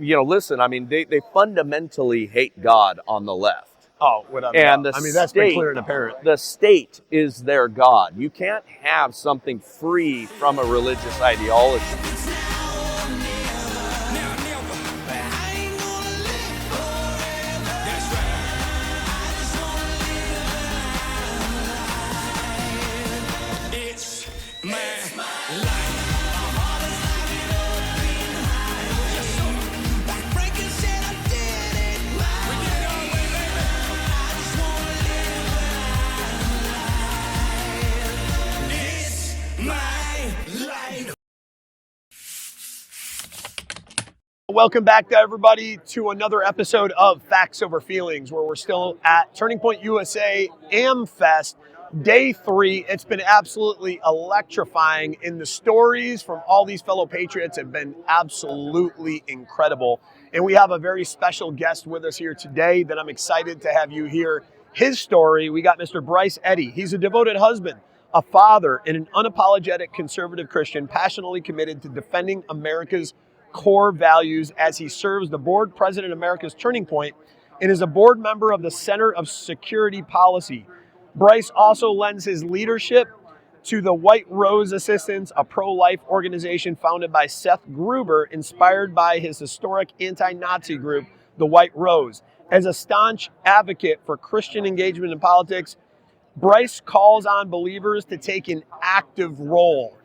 listen, I mean, they fundamentally hate God on the left. Oh, without And doubt. I mean, that's been clear and apparent. The state is their God. You can't have something free from a religious ideology. Welcome back to everybody to another episode of Facts Over Feelings, where we're still at Turning Point USA AmFest Day 3. It's been absolutely electrifying, and the stories from all these fellow patriots have been absolutely incredible. And we have a very special guest with us here today that I'm excited to have you hear his story. We got Mr. Bryce Eddy. He's a devoted husband, a father, and an unapologetic conservative Christian, passionately committed to defending America's core values as he serves the board president of America's Turning Point and is a board member of the Center of Security Policy. Bryce also lends his leadership to the White Rose Assistance, a pro-life organization founded by Seth Gruber, inspired by his historic anti-Nazi group, the White Rose. As a staunch advocate for Christian engagement in politics, Bryce calls on believers to take an active role.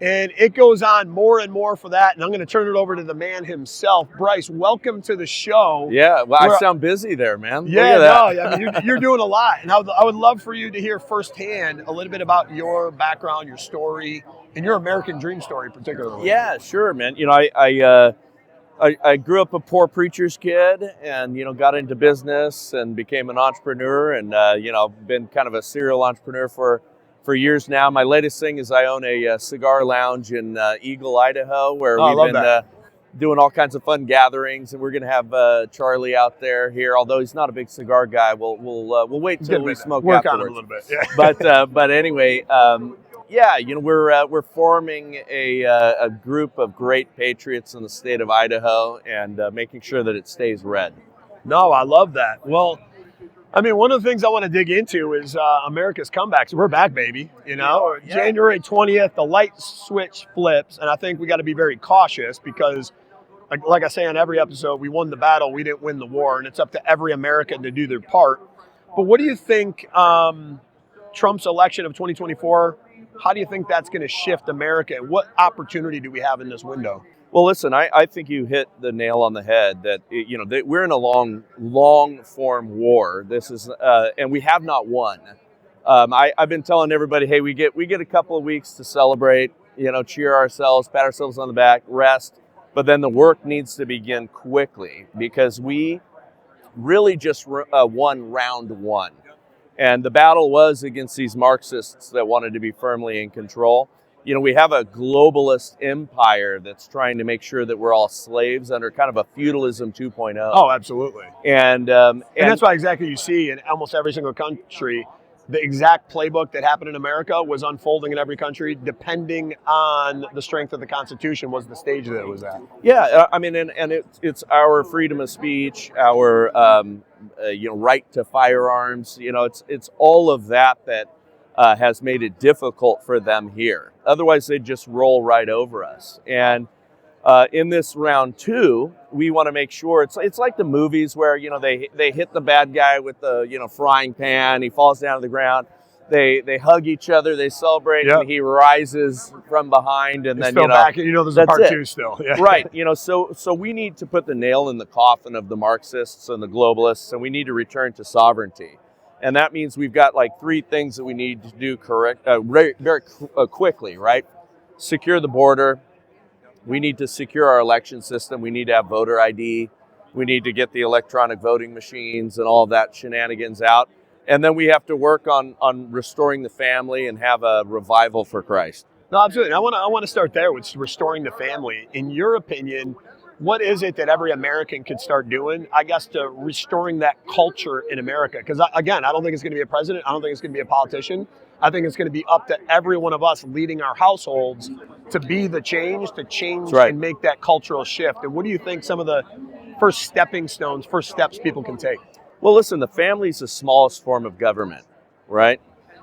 And it goes on more and more for that. And I'm going to turn it over to the man himself. Bryce, welcome to the show. Yeah, well, I sound busy there, man. Yeah, no, I mean, you're doing a lot. And I would love for you to hear firsthand a little bit about your background, your story, and your American dream story particularly. Yeah, sure, man. You know, I grew up a poor preacher's kid and, got into business and became an entrepreneur and, been kind of a serial entrepreneur for years now. My latest thing is I own a cigar lounge in Eagle, Idaho, where we've been doing all kinds of fun gatherings, and we're going to have Charlie out there here. Although he's not a big cigar guy, we'll wait until we smoke work afterwards. on him a little bit. Yeah. But anyway, we're forming a group of great patriots in the state of Idaho and making sure that it stays red. No, I love that. Well, I mean, one of the things I want to dig into is America's comebacks. We're back, baby. Yeah. January 20th, the light switch flips, and I think we got to be very cautious because, like I say on every episode, we won the battle, we didn't win the war, and it's up to every American to do their part. But what do you think Trump's election of 2024, how do you think that's going to shift America? What opportunity do we have in this window? Well, listen, I think you hit the nail on the head that, that we're in a long form war. This is, and we have not won. I've been telling everybody, hey, we get a couple of weeks to celebrate, cheer ourselves, pat ourselves on the back, rest. But then the work needs to begin quickly because we really just won round one. And the battle was against these Marxists that wanted to be firmly in control. We have a globalist empire that's trying to make sure that we're all slaves under kind of a feudalism 2.0. Oh, absolutely. And that's why exactly you see in almost every single country, the exact playbook that happened in America was unfolding in every country, depending on the strength of the Constitution was the stage that it was at. Yeah, I mean, and it's our freedom of speech, our right to firearms. It's all of that has made it difficult for them here. Otherwise, they'd just roll right over us. And in this round two, we want to make sure it's like the movies where they hit the bad guy with the frying pan. He falls down to the ground. They hug each other. They celebrate, and he rises from behind. And then back. There's a part two still. Yeah. Right. So we need to put the nail in the coffin of the Marxists and the globalists, and we need to return to sovereignty. And that means we've got like three things that we need to do very quickly, right? Secure the border. We need to secure our election system. We need to have voter ID. We need to get the electronic voting machines and all of that shenanigans out. And then we have to work on restoring the family and have a revival for Christ. No, absolutely. I want to start there with restoring the family. In your opinion, what is it that every American could start doing, I guess, to restoring that culture in America? Because, again, I don't think it's going to be a president. I don't think it's going to be a politician. I think it's going to be up to every one of us leading our households to be the change, to change That's right. and make that cultural shift. And what do you think some of the first stepping stones, first steps people can take? Well, listen, the family's the smallest form of government, right?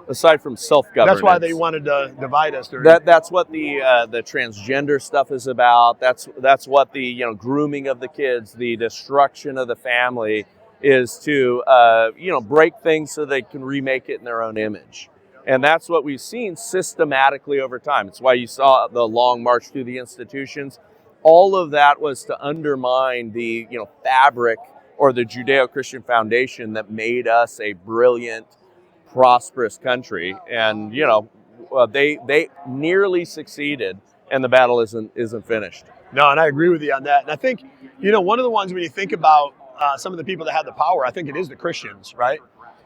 Aside from self-governance. That's why they wanted to divide us. That's what the transgender stuff is about. That's what the grooming of the kids, the destruction of the family is to break things so they can remake it in their own image. And that's what we've seen systematically over time. It's why you saw the long march through the institutions. All of that was to undermine the fabric or the Judeo-Christian foundation that made us a brilliant, prosperous country. And they nearly succeeded, and the battle isn't finished. No, and I agree with you on that. And I think one of the ones when you think about some of the people that have the power, I think it is the Christians, right?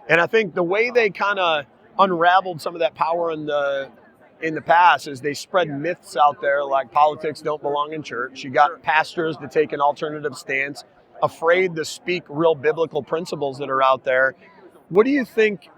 And I think the way they kind of unraveled some of that power in the past is they spread myths out there like politics don't belong in church. You got pastors to take an alternative stance, afraid to speak real biblical principles that are out there. What do you think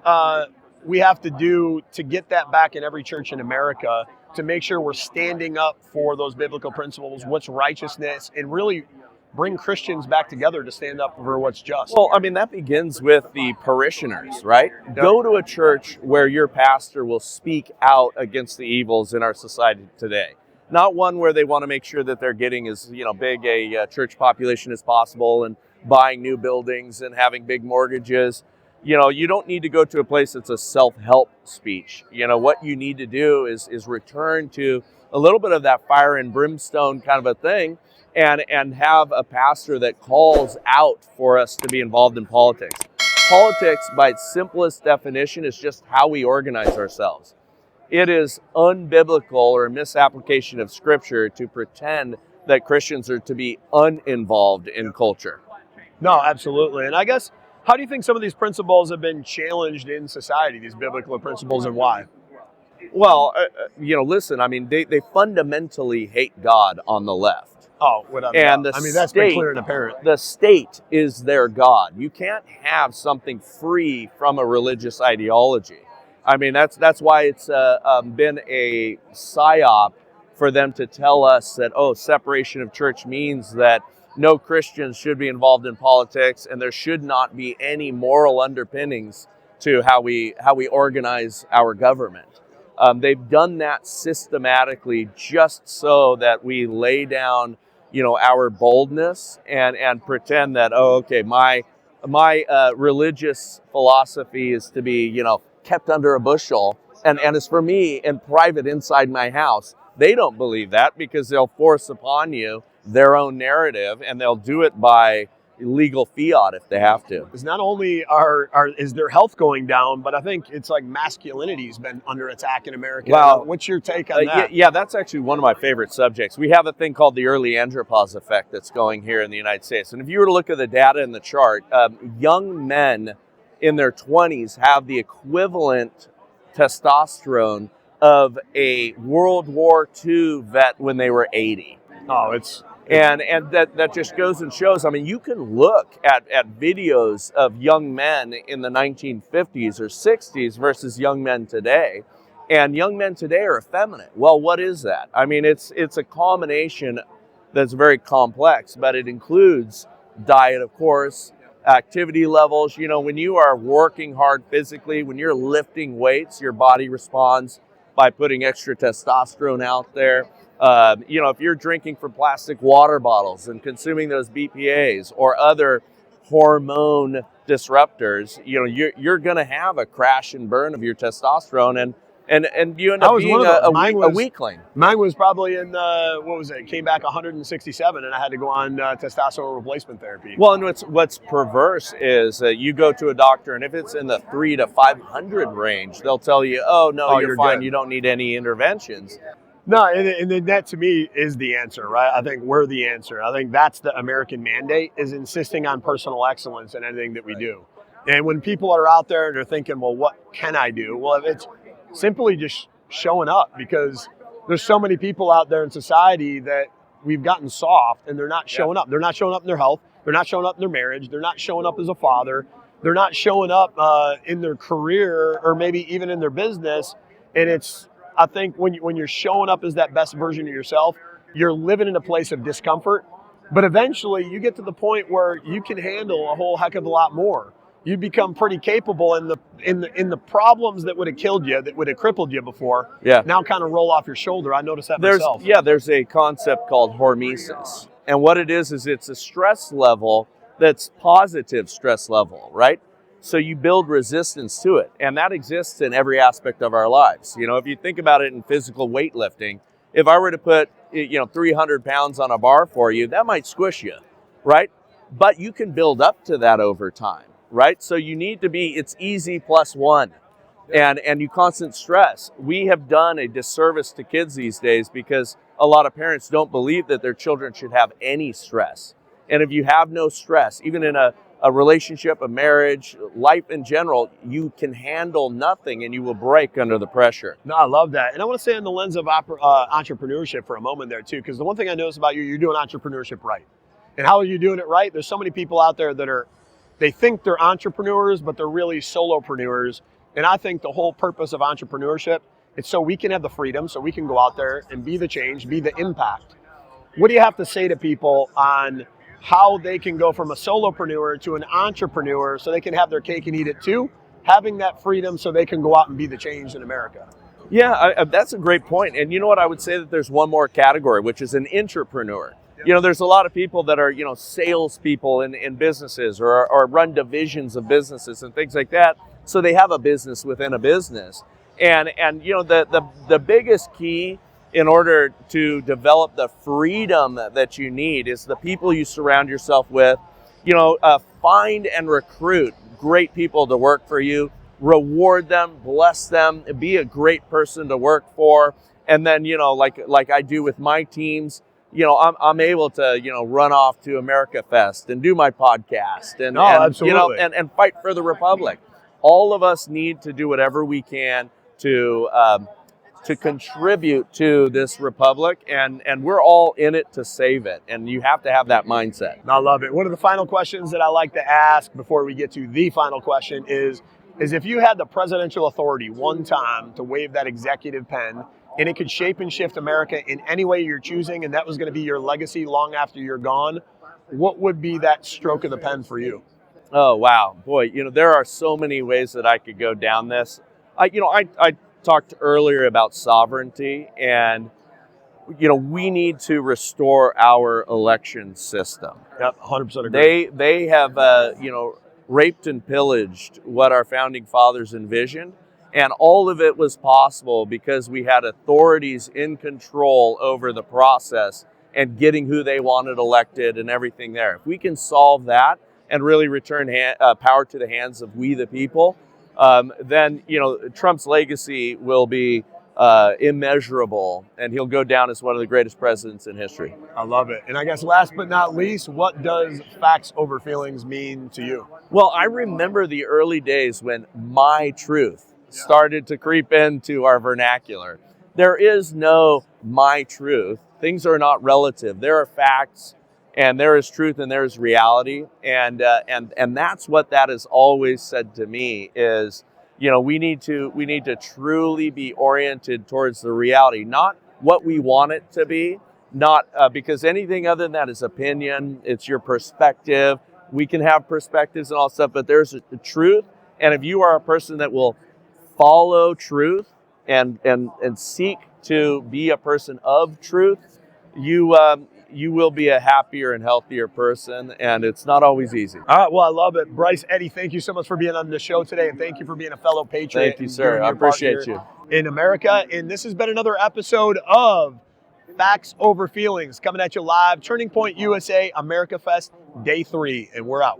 we have to do to get that back in every church in America to make sure we're standing up for those biblical principles, what's righteousness, and really bring Christians back together to stand up for what's just? Well, I mean, that begins with the parishioners, right? Yep. Go to a church where your pastor will speak out against the evils in our society today. Not one where they want to make sure that they're getting as big a church population as possible and buying new buildings and having big mortgages. You don't need to go to a place that's a self-help speech. What you need to do is return to a little bit of that fire and brimstone kind of a thing and have a pastor that calls out for us to be involved in politics. Politics, by its simplest definition, is just how we organize ourselves. It is unbiblical or a misapplication of Scripture to pretend that Christians are to be uninvolved in culture. No, absolutely. And I guess, how do you think some of these principles have been challenged in society, these biblical principles, and why? Well, listen, I mean, they fundamentally hate God on the left. Oh, without doubt. That's been clear and apparent. The state is their God. You can't have something free from a religious ideology. I mean, that's why it's been a psyop for them to tell us that, separation of church means that no Christians should be involved in politics and there should not be any moral underpinnings to how we organize our government. They've done that systematically just so that we lay down, our boldness and pretend that, my religious philosophy is to be, kept under a bushel and it's for me in private inside my house. They don't believe that because they'll force upon you their own narrative and they'll do it by legal fiat if they have to. Because not only is their health going down, but I think it's like masculinity has been under attack in America. Well, what's your take on that? Yeah, that's actually one of my favorite subjects. We have a thing called the early andropause effect that's going here in the United States. And if you were to look at the data in the chart, young men in their 20s have the equivalent testosterone of a World War II vet when they were 80. Oh, And that just goes and shows, I mean, you can look at videos of young men in the 1950s or 60s versus young men today. And young men today are effeminate. Well, what is that? I mean, it's a combination that's very complex, but it includes diet, of course, activity levels. When you are working hard physically, when you're lifting weights, your body responds by putting extra testosterone out there. If you're drinking from plastic water bottles and consuming those BPAs or other hormone disruptors, you're going to have a crash and burn of your testosterone, and you end up being a weakling. Mine was probably in came back 167, and I had to go on testosterone replacement therapy. Well, and what's perverse is you go to a doctor, and if it's in the 300 to 500 range, they'll tell you, you're fine, good. You don't need any interventions. No, and that to me is the answer, right? I think we're the answer. I think that's the American mandate, is insisting on personal excellence in anything that we do. And when people are out there and they're thinking, well, what can I do? Well, it's simply just showing up, because there's so many people out there in society that we've gotten soft and they're not showing up. They're not showing up in their health. They're not showing up in their marriage. They're not showing up as a father. they're not showing up in their career or maybe even in their business. And I think when you're showing up as that best version of yourself, you're living in a place of discomfort. But eventually you get to the point where you can handle a whole heck of a lot more. You become pretty capable, and the problems that would have killed you, that would have crippled you before, now kind of roll off your shoulder. I noticed that myself. There's a concept called hormesis. And what it is it's a stress level that's positive stress level, right? So you build resistance to it. And that exists in every aspect of our lives. You know, if you think about it in physical weightlifting, if I were to put 300 pounds on a bar for you, that might squish you, right? But you can build up to that over time. Right? So you need to it's easy plus one. And you constant stress. We have done a disservice to kids these days because a lot of parents don't believe that their children should have any stress. And if you have no stress, even in a relationship, a marriage, life in general, you can handle nothing and you will break under the pressure. No, I love that. And I want to say in the lens of entrepreneurship for a moment there too, because the one thing I notice about you, you're doing entrepreneurship right. And how are you doing it right? There's so many people out there that they think they're entrepreneurs, but they're really solopreneurs. And I think the whole purpose of entrepreneurship is so we can have the freedom, so we can go out there and be the change, be the impact. What do you have to say to people on how they can go from a solopreneur to an entrepreneur so they can have their cake and eat it too, having that freedom so they can go out and be the change in America? Yeah, that's a great point. And you know what? I would say that there's one more category, which is an intrapreneur. You know, there's a lot of people that are, salespeople in businesses or run divisions of businesses and things like that. So they have a business within a business. And the biggest key in order to develop the freedom that you need is the people you surround yourself with. Find and recruit great people to work for you, reward them, bless them, be a great person to work for. And then, like I do with my teams, I'm able to, run off to America Fest and do my podcast and absolutely. And fight for the Republic. All of us need to do whatever we can to contribute to this Republic, and we're all in it to save it. And you have to have that mindset. I love it. One of the final questions that I like to ask before we get to the final question is if you had the presidential authority one time to wave that executive pen, and it could shape and shift America in any way you're choosing, and that was going to be your legacy long after you're gone, what would be that stroke of the pen for you? Oh, wow. Boy, there are so many ways that I could go down this. I talked earlier about sovereignty, and, we need to restore our election system. Yep, 100% agree. They have, raped and pillaged what our founding fathers envisioned. And all of it was possible because we had authorities in control over the process and getting who they wanted elected and everything there. If we can solve that and really return power to the hands of we the people, then Trump's legacy will be immeasurable, and he'll go down as one of the greatest presidents in history. I love it. And I guess last but not least, what does facts over feelings mean to you? Well, I remember the early days when my truth started to creep into our vernacular. There is no my truth. Things are not relative. There are facts, and there is truth, and there is reality. And that's what that has always said to me is, we need to truly be oriented towards the reality, not what we want it to be, not because anything other than that is opinion. It's your perspective. We can have perspectives and all stuff, but there's a truth. And if you are a person that will follow truth and seek to be a person of truth, you will be a happier and healthier person, and it's not always easy. All right, well, I love it. Bryce Eddy, thank you so much for being on the show today, and thank you for being a fellow patriot. Thank you, sir. I appreciate you. In America, and this has been another episode of Facts Over Feelings, coming at you live, Turning Point USA, America Fest, Day 3, and we're out.